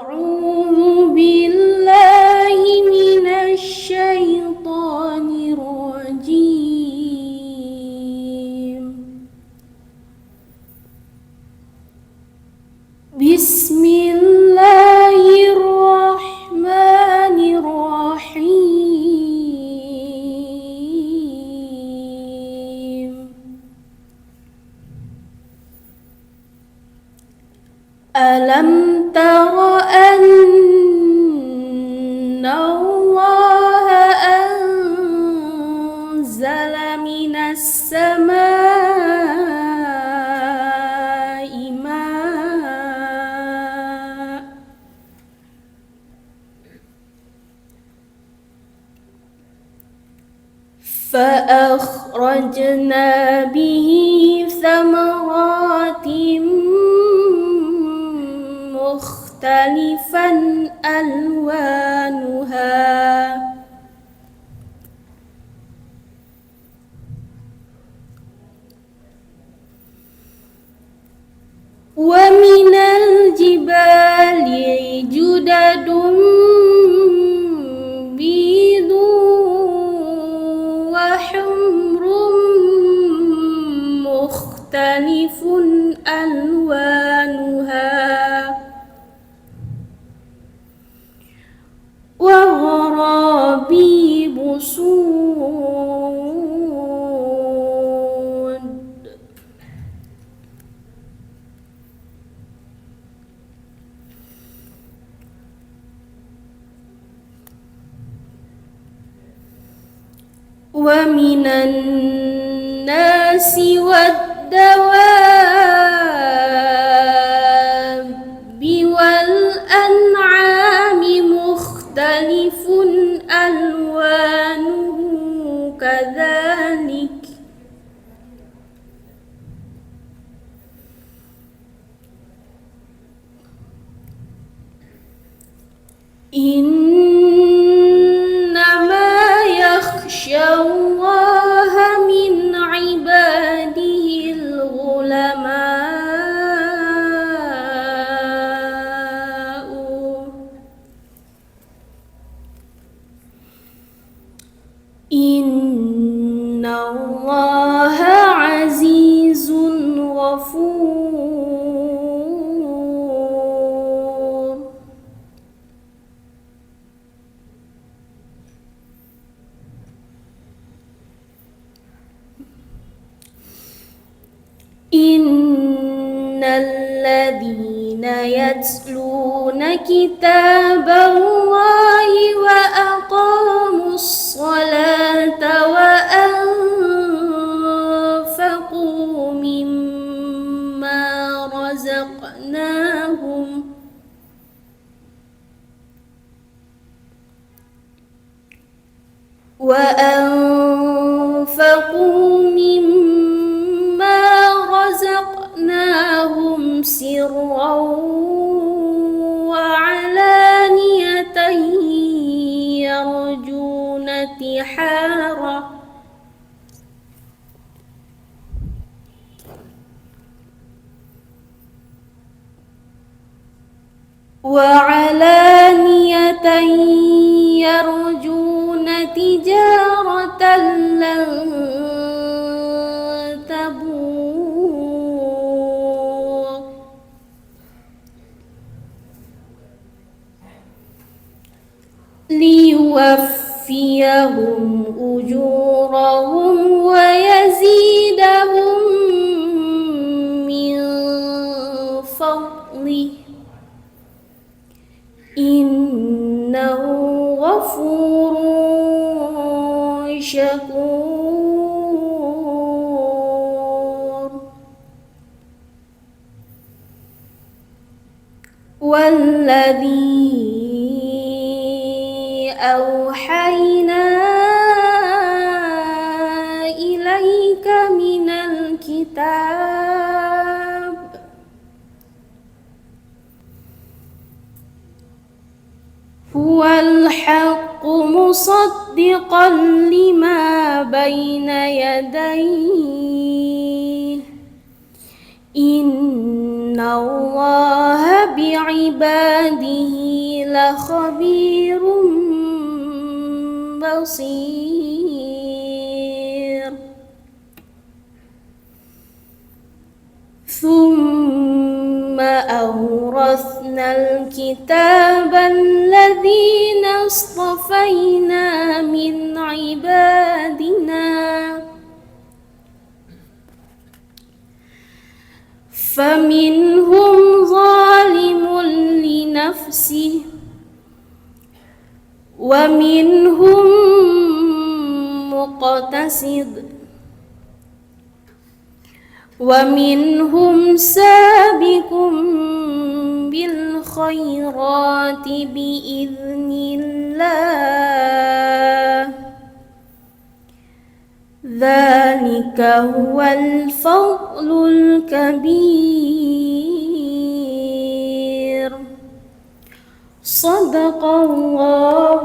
أعوذ بالله من الشيطان الرجيم. بسم الله الرحمن الرحيم. ألم تر أن الله أنزل من السماء ماء فأخرجنا به ثمرات مختلفا ألوانها ومن الجبال جدد بيض وحمر مختلف ألوانها وغرابيب سود ومن الناس والدواب والأنعام مختلف ألوانه كذلك إنما يخشى الله من عباده العلماء إن الله عزيز غفور. إن الذين يتلون كتاب الله وأقاموا الصلاة وأنفقوا مما رزقناهم سرا وعلانية يرجون تحارة يرجون تجارة لن تبور ليوفيهم أجورهم ويزيدهم من فضله إنه غفور شكور. والذي أوحينا إليك من الكتاب هو الحق مصدقا لما بين يديه إن إن الله بعباده لخبير بصير. ثم أورثنا الكتاب الذين اصطفينا من عبادنا فمنهم ظالم لنفسه ومنهم مقتصد ومنهم سابق بالخيرات بإذن الله ذلك هو الفضل الكبير. صدق الله